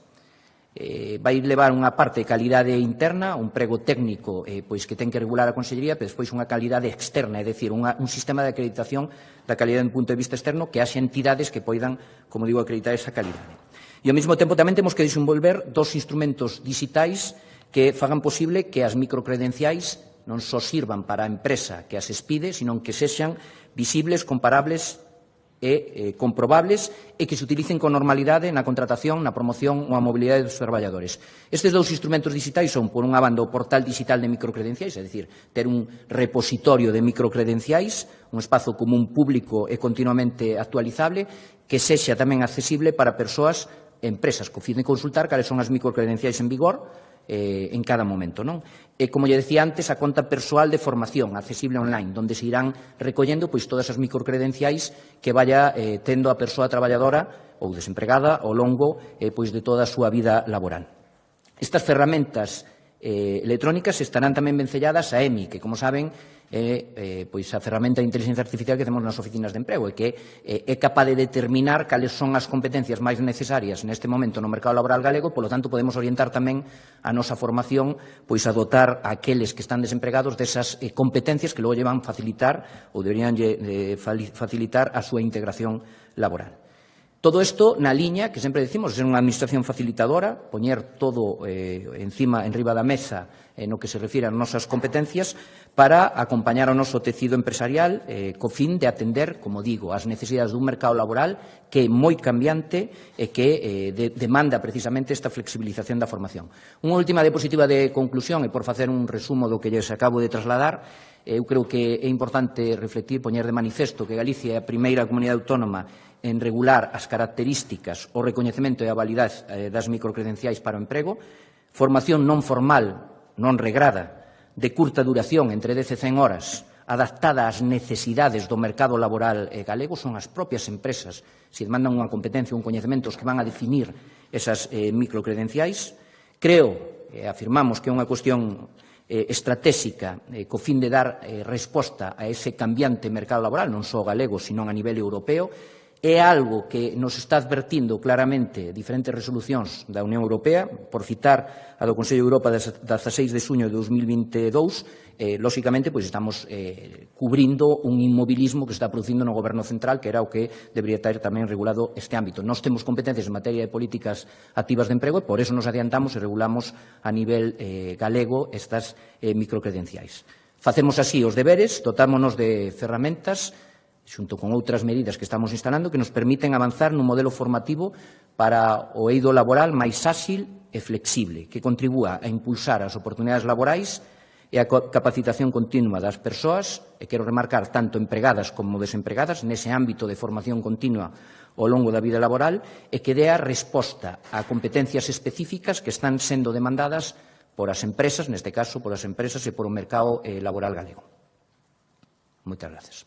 vai levar unha parte de calidade interna, un prego técnico pois que ten que regular a Consellería, pero despois unha calidade externa, é dicir, un sistema de acreditación da calidade dun punto de vista externo que haxe entidades que poidan, como digo, acreditar esa calidade. E ao mesmo tempo tamén temos que desenvolver dos instrumentos digitais que fagan posible que as microcredenciais non só sirvan para a empresa que as expide, sino que sexan visibles, comparables e comprobables e que se utilicen con normalidade na contratación, na promoción ou a mobilidade dos traballadores. Estes dous instrumentos digitais son, por unha banda, o portal digital de microcredenciais, é dicir, ter un repositorio de microcredenciais, un espazo común público e continuamente actualizable, que sexa tamén accesible para persoas e empresas que fin de consultar cales son as microcredenciais en vigor en cada momento, non? E, como lle decía antes, a conta persoal de formación accesible online, onde se irán recollendo pois todas as microcredenciais que vaya tendo a persoa traballadora ou desempregada ao longo pois de toda a súa vida laboral. Estas ferramentas electrónicas estarán tamén vencelladas a EMI, que, como saben, é pois a ferramenta de inteligencia artificial que temos nas oficinas de emprego e que é capaz de determinar cales son as competencias máis necesarias neste momento no mercado laboral galego, polo tanto, podemos orientar tamén a nosa formación pois a dotar a aqueles que están desempregados desas competencias que logo llevan facilitar ou deberían facilitar a súa integración laboral. Todo isto na liña que sempre decimos, ser unha administración facilitadora, poñer todo enriba da mesa no que se refire ás nosas competencias para acompañar o noso tecido empresarial co fin de atender, como digo, as necesidades dun mercado laboral que é moi cambiante e que demanda precisamente esta flexibilización da formación. Unha última diapositiva de conclusión e por facer un resumo do que lles acabo de trasladar, eu creo que é importante reflectir, poñer de manifesto que Galicia é a primeira comunidade autónoma en regular as características, o recoñecemento e a validade das microcredenciais para o emprego, formación non formal, non regrada, de curta duración, entre 10 e 100 horas, adaptada ás necesidades do mercado laboral galego, son as propias empresas, se demandan unha competencia ou un coñecemento que van a definir esas microcredenciais. Creo, afirmamos que é unha cuestión estratégica co fin de dar resposta a ese cambiante mercado laboral, non só galego, sino a nivel europeo. É algo que nos está advertindo claramente diferentes resolucións da Unión Europea, por citar a do Consello de Europa de 16 de xuño de 2022, lóxicamente, pois estamos cubrindo un inmobilismo que está producindo no Goberno central, que era o que debería ter tamén regulado este ámbito. Nós temos competencias en materia de políticas activas de emprego e por eso nos adiantamos e regulamos a nivel galego estas microcredenciais. Facemos así os deberes, dotámonos de ferramentas xunto con outras medidas que estamos instalando, que nos permiten avanzar nun modelo formativo para o eido laboral máis áxil e flexible, que contribúa a impulsar as oportunidades laborais e a capacitación continua das persoas, e quero remarcar tanto empregadas como desempregadas, nese ámbito de formación continua ao longo da vida laboral, e que dea resposta a competencias específicas que están sendo demandadas por as empresas, neste caso, por as empresas e por o mercado laboral galego. Moitas gracias.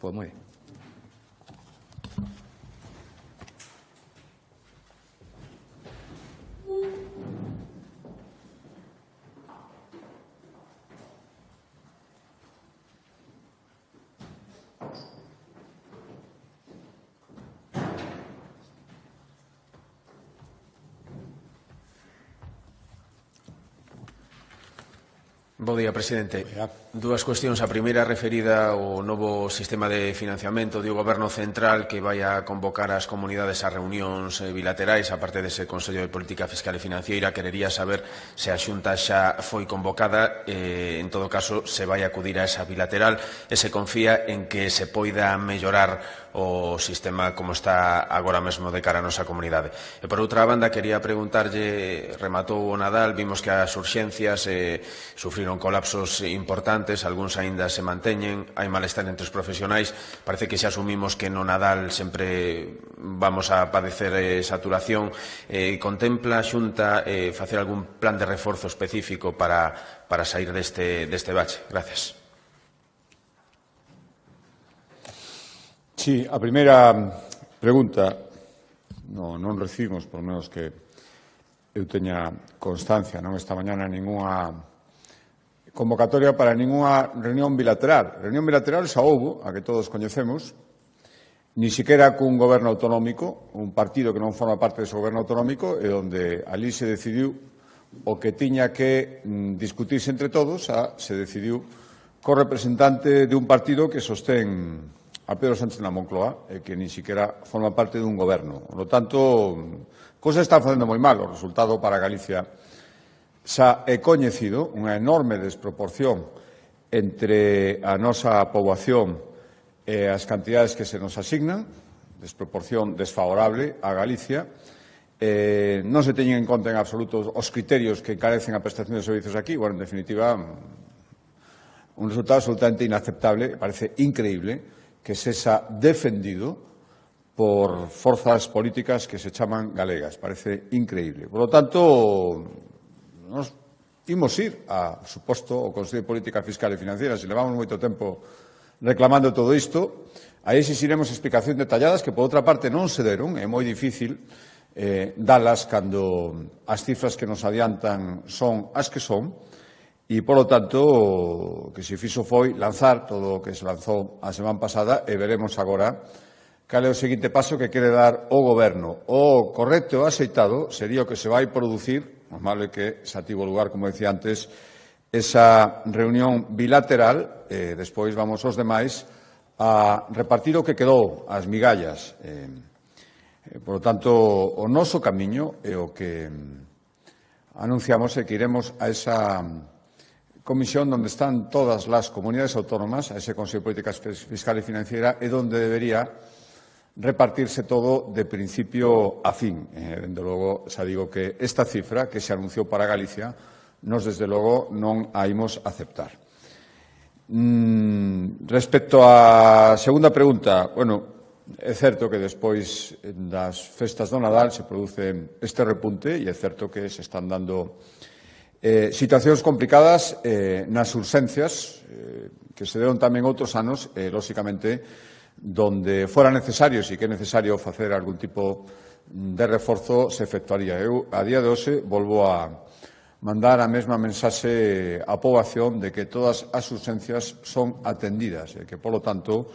Pues muy bien.
Bo día, presidente. Dúas cuestións. A primeira referida ao novo sistema de financiamento do Goberno Central que vai a convocar as comunidades a reunións bilaterais, aparte dese Consello de Política Fiscal e Financiera. Querería saber se a Xunta xa foi convocada, en todo caso, se vai acudir a esa bilateral e se confía en que se poida mellorar o sistema como está agora mesmo de cara a nosa comunidade. E, por outra banda, quería preguntarlle, rematou o Nadal, vimos que as urxencias sufriron colapsos importantes, algúns aínda se manteñen, hai malestar entre os profesionais, parece que xa asumimos que no Nadal sempre vamos a padecer saturación. Contempla a Xunta facer algún plan de reforzo específico para sair deste bache? Gracias.
Sí, a primeira pregunta non recibimos, por menos que eu teña constancia, non esta mañana ningunha convocatoria para ningunha reunión bilateral. Reunión bilateral xa houbo, a que todos coñecemos, ni siquiera cun goberno autonómico, un partido que non forma parte dese goberno autonómico, e onde ali se decidiu o que tiña que discutirse entre todos, se decidiu co representante de un partido que sostén a Pedro Sánchez na Moncloa e que ni siquiera forma parte dun goberno. Por lo tanto, cosas están facendo moi mal. O resultado para Galicia xa é coñecido, unha enorme desproporción entre a nosa poboación e as cantidades que se nos asignan, desproporción desfavorable a Galicia. Non se teñen en conta en absoluto os criterios que encarecen a prestación de servicios aquí. Bueno, en definitiva, un resultado absolutamente inaceptable. Parece increíble que sexa defendido por forzas políticas que se chaman galegas. Parece increíble. Por lo tanto, nos imos ir a suposto o Consello de Política Fiscal e Financiera. Se levamos moito tempo reclamando todo isto, aí exixiremos explicacións detalladas que, por outra parte, non se deron. É moi difícil dalas cando as cifras que nos adiantan son as que son e, polo tanto, o que se fixo foi lanzar todo o que se lanzou a semana pasada e veremos agora cal é o seguinte paso que quere dar o Goberno. O correcto e o axeitado sería o que se vai producir, normal é que se tivo lugar, como decía antes, esa reunión bilateral, despois vamos os demais a repartir o que quedou, as migallas. Por lo tanto, o noso camiño é o que anunciamos é que iremos a esa comisión onde están todas as comunidades autónomas, a ese Consello de Política Fiscal e Financiera, e onde debería repartirse todo de principio a fin. Dende logo, xa digo que esta cifra que se anunciou para Galicia, nos, desde logo, non a imos aceptar. Respecto á segunda pregunta, bueno, é certo que despois das festas do Nadal se produce este repunte e é certo que se están dando situacións complicadas nas urxencias que se deron tamén outros anos, lóxicamente, donde fora necesarios e que é necesario facer algún tipo de reforzo se efectuaría. Eu, a día de hoxe, volvo a mandar a mesma mensaxe á poboación de que todas as urxencias son atendidas e que, polo tanto,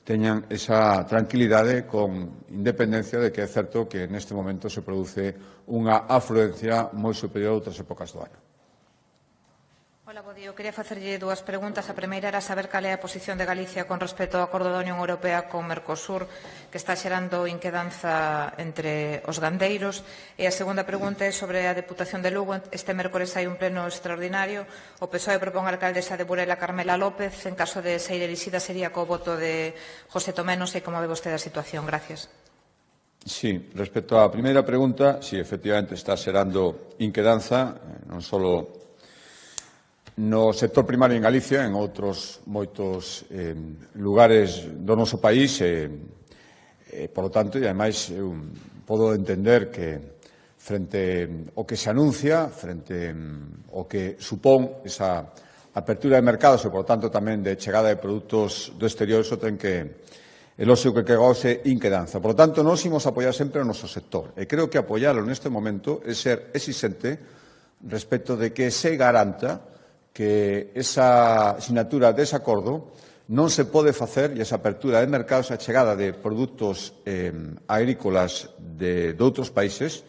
teñan esa tranquilidade con independencia de que é certo que neste momento se produce unha afluencia moi superior a outras épocas do ano.
Hola, bo día. Eu quería facerlle dúas preguntas. A primeira era saber cal é a posición de Galicia con respecto ao acordo da Unión Europea con Mercosur, que está xerando inquedanza entre os gandeiros. E a segunda pregunta é sobre a Deputación de Lugo. Este mércores hai un pleno extraordinario. O PSOE propón a alcaldesa de Burela, Carmela López. En caso de ser elixida, sería co voto de José Tomé. Non sei como ve vostede a situación. Gracias.
Sí, respecto á primeira pregunta, sí, efectivamente está xerando inquedanza, non só no sector primario en Galicia, en outros moitos lugares do noso país, por lo tanto, e ademais eu podo entender que frente ao que se anuncia, frente ao que supón esa apertura de mercados e, por lo tanto, tamén de chegada de produtos do exterior, iso ten que é lógico que cause inquedanza. Por lo tanto, nós imos apoiar sempre o noso sector. E creo que apoiarlo neste momento é ser exixente respecto de que se garanta que esa sinatura dese acordo non se pode facer, e esa apertura de mercados, a chegada de produtos agrícolas de outros países,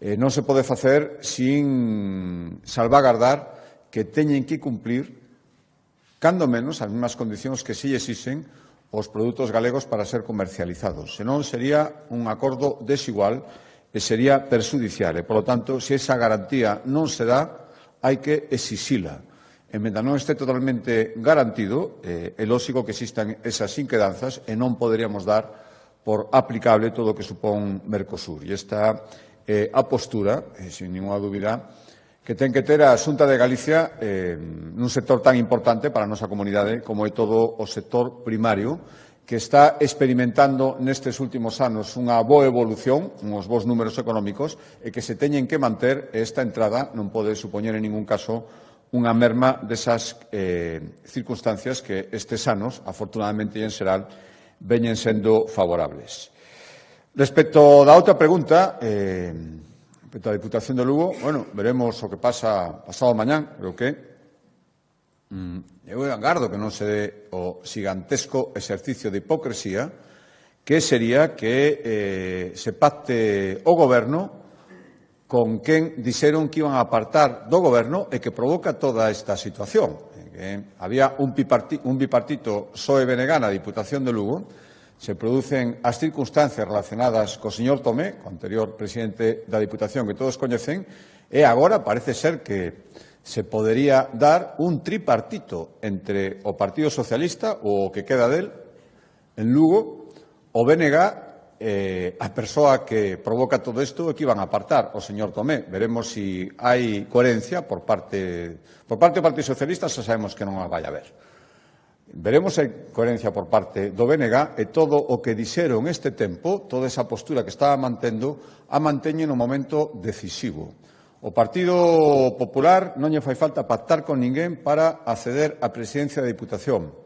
non se pode facer sin salvagardar que teñen que cumplir, cando menos, as mesmas condicións que se exixen os produtos galegos para ser comercializados. Senón, sería un acordo desigual e sería perxudicial. E, por lo tanto, se esa garantía non se dá, hai que exixila. E, mentre non este totalmente garantido, é lógico que existan esas inquedanzas e non poderíamos dar por aplicable todo o que supón Mercosur. E esta é a postura, sin ninguna dúbida, que ten que ter a Xunta de Galicia nun sector tan importante para a nosa comunidade como é todo o sector primario, que está experimentando nestes últimos anos unha boa evolución, uns bons números económicos, e que se teñen que manter, e esta entrada non pode supoñer en ningún caso unha merma desas circunstancias que estes anos, afortunadamente e en xeral, veñen sendo favorables. Respecto da outra pregunta, respecto á Diputación de Lugo, bueno, veremos o que pasa pasado mañán, creo que eu agardo que non se dé o gigantesco exercicio de hipocresía que sería que se pacte o Goberno con quen dixeron que iban a apartar do Goberno e que provoca toda esta situación. Había un bipartito PSOE-BNG na Diputación de Lugo, se producen as circunstancias relacionadas co señor Tomé, co anterior presidente da Diputación que todos coñecen, e agora parece ser que se podería dar un tripartito entre o Partido Socialista, o que queda del, en Lugo, o BNG, a persoa que provoca todo isto é que iban a apartar o señor Tomé. Veremos se hai coherencia por parte do Partido Socialista, xa sabemos que non a vai haber. Veremos se hai coherencia por parte do BNG e todo o que dixeron este tempo, toda esa postura que estaba mantendo, a manteñe no momento decisivo. O Partido Popular non lle fai falta pactar con ninguén para acceder á presidencia da Diputación.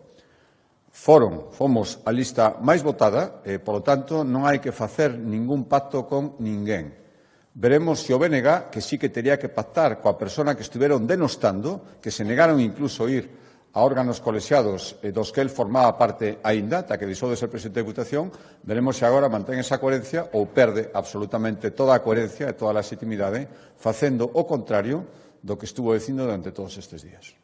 Fomos a lista máis votada e, polo tanto, non hai que facer ningún pacto con ninguén. Veremos se o BNG, que sí que tería que pactar coa persona que estiveron denostando, que se negaron incluso a ir a órganos colexiados dos que el formaba parte aínda, ata que deixou de ser presidente da Diputación, veremos se agora mantén esa coherencia ou perde absolutamente toda a coherencia e toda a legitimidade facendo o contrario do que estuvo dicindo durante todos estes días.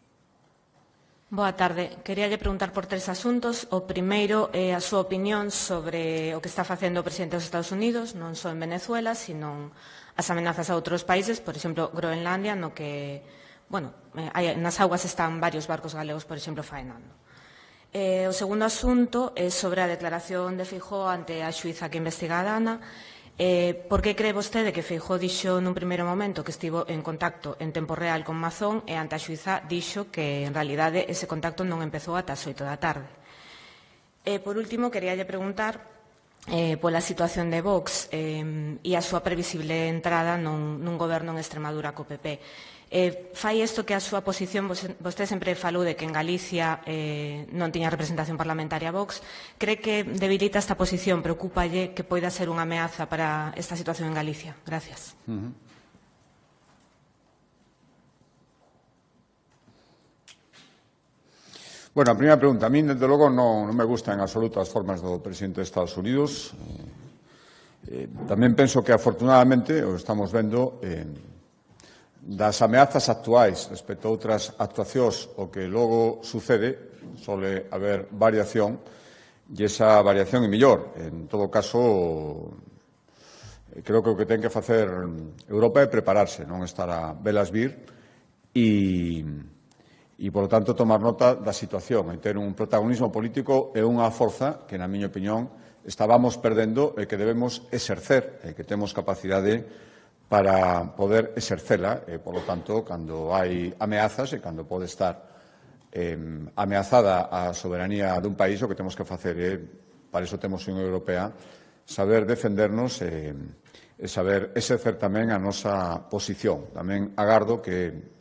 Boa tarde. Queríalle preguntar por 3 asuntos. O primeiro é a súa opinión sobre o que está facendo o presidente dos Estados Unidos, non só en Venezuela, sino as amenazas a outros países, por exemplo, Groenlandia, no que, nas augas están varios barcos galegos, por exemplo, faenando. O segundo asunto é sobre a declaración de Feijóo ante a xuíza que investiga a Dana. Por que cree vostede que Feijóo dixo nun primeiro momento que estivo en contacto en tempo real con Mazón e ante a xuíza dixo que, en realidade, ese contacto non empezou ata as 8 da tarde? Por último, queríalle preguntar pola situación de Vox e a súa previsible entrada nun goberno en Extremadura co PP. Fai isto que a súa posición, vostede sempre falou de que en Galicia non tiña representación parlamentaria Vox. Cree que debilita esta posición? Preocúpalle que poida ser unha ameaza para esta situación en Galicia? Gracias.
Bueno, a primeira pregunta. A mí, desde logo, non me gustan en absoluto as formas do presidente de Estados Unidos. Tamén penso que, afortunadamente, o estamos vendo das ameazas actuais respecto a outras actuacións, o que logo sucede, sole haber variación, e esa variación é mellor. En todo caso, creo que o que ten que facer Europa é prepararse, non estar a velas vir e, polo tanto, tomar nota da situación e ter un protagonismo político e unha forza que, na miña opinión, estábamos perdendo e que debemos exercer e que temos capacidade para poder exercela, polo tanto, cando hai ameazas e cando pode estar ameazada a soberanía dun país, o que temos que facer é, para iso temos Unión Europea, saber defendernos e saber exercer tamén a nosa posición. Tamén agardo que,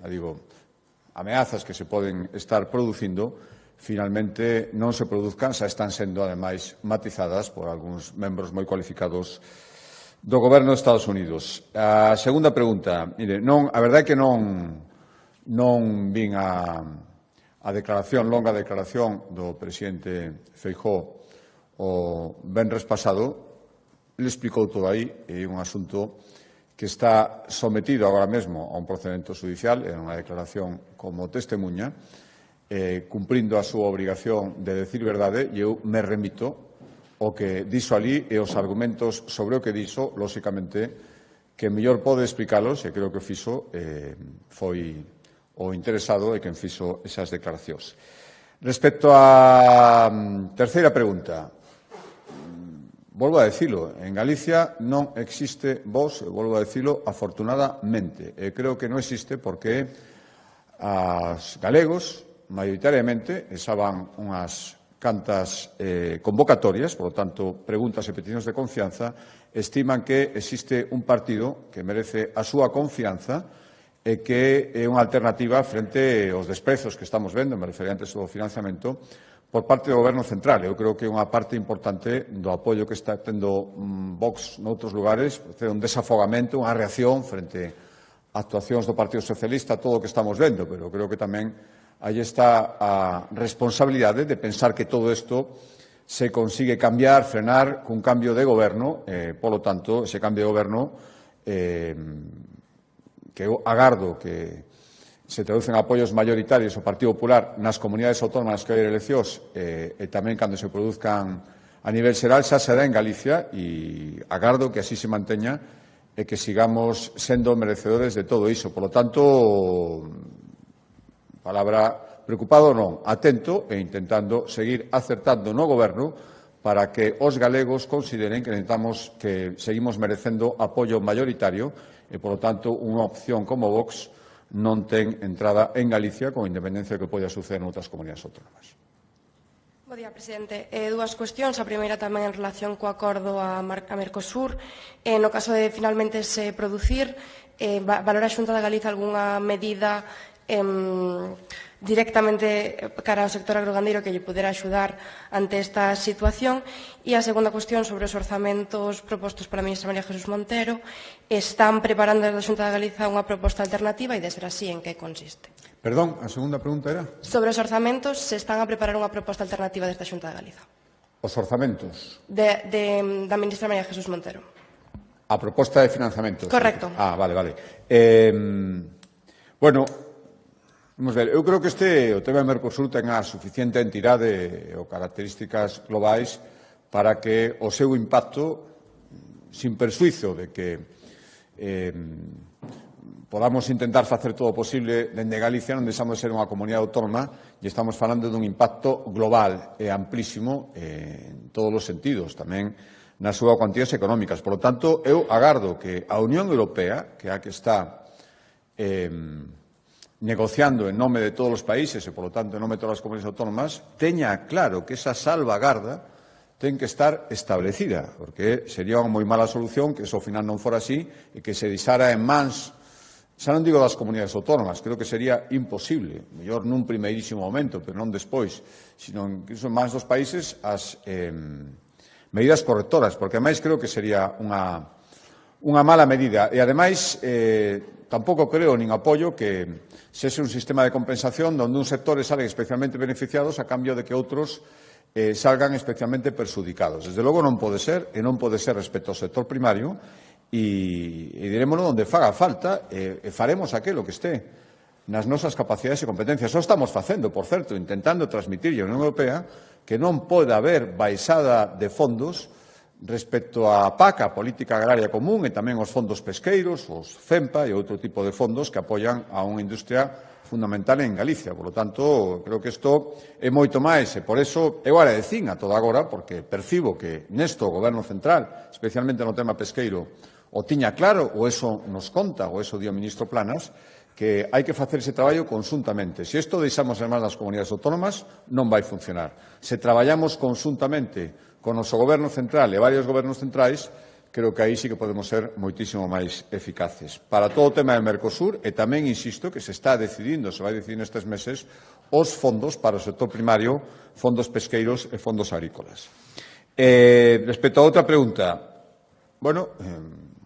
ameazas que se poden estar producindo, finalmente non se produzcan, xa están sendo, ademais, matizadas por algúns membros moi cualificados do Goberno de Estados Unidos. A segunda pregunta, mire, a verdade é que non vin a longa declaración do presidente Feijóo o venres pasado, le explicou todo aí, é un asunto que está sometido agora mesmo a un procedimento judicial, é unha declaración como testemunha, cumprindo a súa obrigación de decir verdade, e eu me remito o que dixo ali e os argumentos sobre o que dixo, lóxicamente, que mellor pode explicalos, e creo que o fixo foi o interesado e quen fixo esas declaracións. Respecto á terceira pregunta, volvo a dicilo, en Galicia non existe voz, volvo a dicilo, afortunadamente. E creo que non existe porque os galegos, maioritariamente, estaban unhas cantas convocatorias, por lo tanto, preguntas e peticións de confianza, estiman que existe un partido que merece a súa confianza e que é unha alternativa frente aos desprezos que estamos vendo, me refería antes ao financiamento, por parte do Goberno central. Eu creo que é unha parte importante do apoio que está tendo Vox noutros lugares, un desafogamento, unha reacción frente a actuacións do Partido Socialista, todo o que estamos vendo, pero creo que tamén aí está a responsabilidade de pensar que todo isto se consigue cambiar, frenar cun cambio de goberno, polo tanto, ese cambio de goberno que eu agardo que se traducen apoios mayoritarios ao Partido Popular nas comunidades autónomas que hai eleccións e tamén cando se produzcan a nivel xeral xa se dá en Galicia e agardo que así se manteña e que sigamos sendo merecedores de todo iso. Por lo tanto, palabra preocupado non, atento e intentando seguir acertando no goberno para que os galegos consideren que seguimos merecendo apoio mayoritario e, por lo tanto, unha opción como Vox non ten entrada en Galicia con independencia do que poida suceder en outras comunidades autónomas.
Bo día, presidente. Dúas cuestións. A primeira tamén en relación co acordo a Mercosur. No caso de finalmente se producir, valora a Xunta de Galicia algunha medida directamente cara ao sector agrogandeiro que lle pudera axudar ante esta situación? E a segunda cuestión sobre os orzamentos propostos pola ministra María Jesús Montero. Están preparando desde a Xunta de Galicia unha proposta alternativa e, de ser así, en que consiste?
Perdón, a segunda pregunta era?
Sobre os orzamentos, se están a preparar unha proposta alternativa desde a Xunta de Galiza.
Os orzamentos?
Da ministra María Jesús Montero.
A proposta de financiamento.
Correcto.
Vale. Bueno, vamos ver, eu creo que o tema de Mercosur ten a suficiente entidade ou características globais para que o seu impacto, sin persuizo de que podamos intentar facer todo o posible dende Galicia, non deixamos de ser unha comunidade autónoma e estamos falando dun impacto global e amplísimo en todos os sentidos, tamén nas súas cuantías económicas. Por lo tanto, eu agardo que a Unión Europea, que é a que está negociando en nome de todos os países e, por lo tanto, en nome de todas as comunidades autónomas, teña claro que esa salvagarda ten que estar establecida, porque sería unha moi mala solución que eso ao final non fora así e que se deixara en mans, xa non digo das comunidades autónomas, creo que sería imposible, mellor nun primeirísimo momento, pero non despois, sino incluso en mans dos países as medidas correctoras, porque ademais creo que sería unha mala medida e ademais tampouco creo nin apoio que sexe un sistema de compensación onde uns sectores salen especialmente beneficiados a cambio de que outros salgan especialmente perxudicados. Desde logo non pode ser, e non pode ser respecto ao sector primario, e dirémoslo onde faga falta, e faremos aquilo que este nas nosas capacidades e competencias. Só estamos facendo, por certo, intentando transmitirlle a Unión Europea que non pode haber baixada de fondos respecto á PAC, a Política Agraria Común, e tamén os fondos pesqueiros, os FEMPA e outro tipo de fondos que apoian a unha industria fundamental en Galicia. Por lo tanto, creo que isto é moito máis e por eso eu agradecín a toda agora porque percibo que nesto o Goberno Central, especialmente no tema pesqueiro, o tiña claro, ou eso nos conta, ou eso dio o ministro Planas, que hai que facer ese traballo consuntamente. Se isto deixamos en mans das comunidades autónomas, non vai funcionar. Se traballamos consuntamente con o noso Goberno Central e varios gobernos centrais, creo que aí sí que podemos ser moitísimo máis eficaces. Para todo o tema de Mercosur, e tamén insisto que se está decidindo, se vai decidir nestes meses, os fondos para o sector primario, fondos pesqueiros e fondos agrícolas. Respecto a outra pregunta, bueno,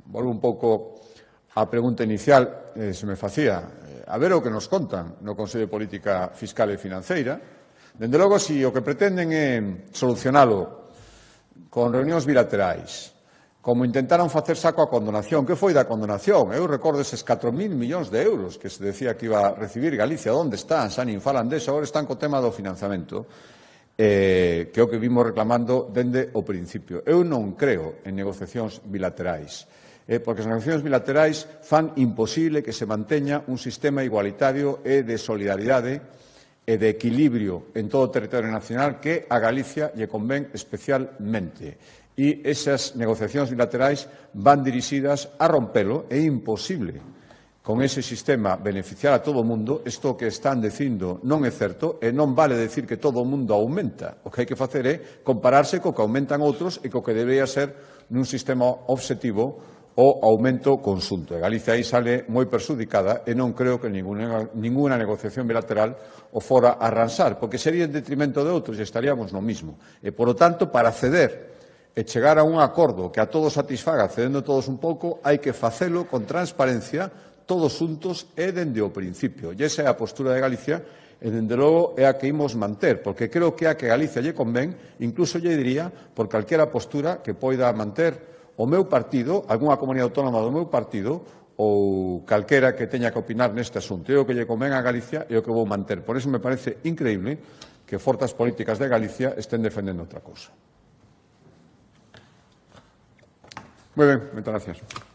volvo un pouco á pregunta inicial se me facía. A ver o que nos contan no Consello de Política Fiscal e Financeira. Dende logo, se o que pretenden é solucionalo con reunións bilaterais, como intentaron facer saco a condonación. Que foi da condonación? Eu recordo eses 4.000 millóns de euros que se decía que iba a recibir Galicia. Onde están? Xa nin falan deso, agora están co tema do financiamento, que é o que vimos reclamando dende o principio. Eu non creo en negociacións bilaterais, porque as negociacións bilaterais fan imposible que se manteña un sistema igualitario e de solidaridade e de equilibrio en todo o territorio nacional que a Galicia lle convén especialmente. E esas negociacións bilaterais van dirixidas a rompelo. É imposible con ese sistema beneficiar a todo o mundo. Isto que están dicindo non é certo e non vale decir que todo o mundo aumenta. O que hai que facer é compararse co que aumentan outros e co que debería ser nun sistema obxectivo o aumento conxunto. E Galicia aí sale moi perxudicada e non creo que ninguna negociación bilateral o fora a arranxar, porque sería en detrimento de outros e estaríamos no mismo. E, por lo tanto, para ceder e chegar a un acordo que a todos satisfaga, cedendo todos un pouco, hai que facelo con transparencia, todos xuntos e dende o principio. E esa é a postura de Galicia e, dende logo, é a que imos manter, porque creo que é a que Galicia lle convén, incluso lle diría, por calquera postura que poida manter o meu partido, algunha comunidade autónoma do meu partido, ou calquera que teña que opinar neste asunto. É o que lle convén a Galicia e o que vou manter. Por iso me parece increíble que forzas políticas de Galicia estén defendendo outra cousa. Moi ben, moitas gracias.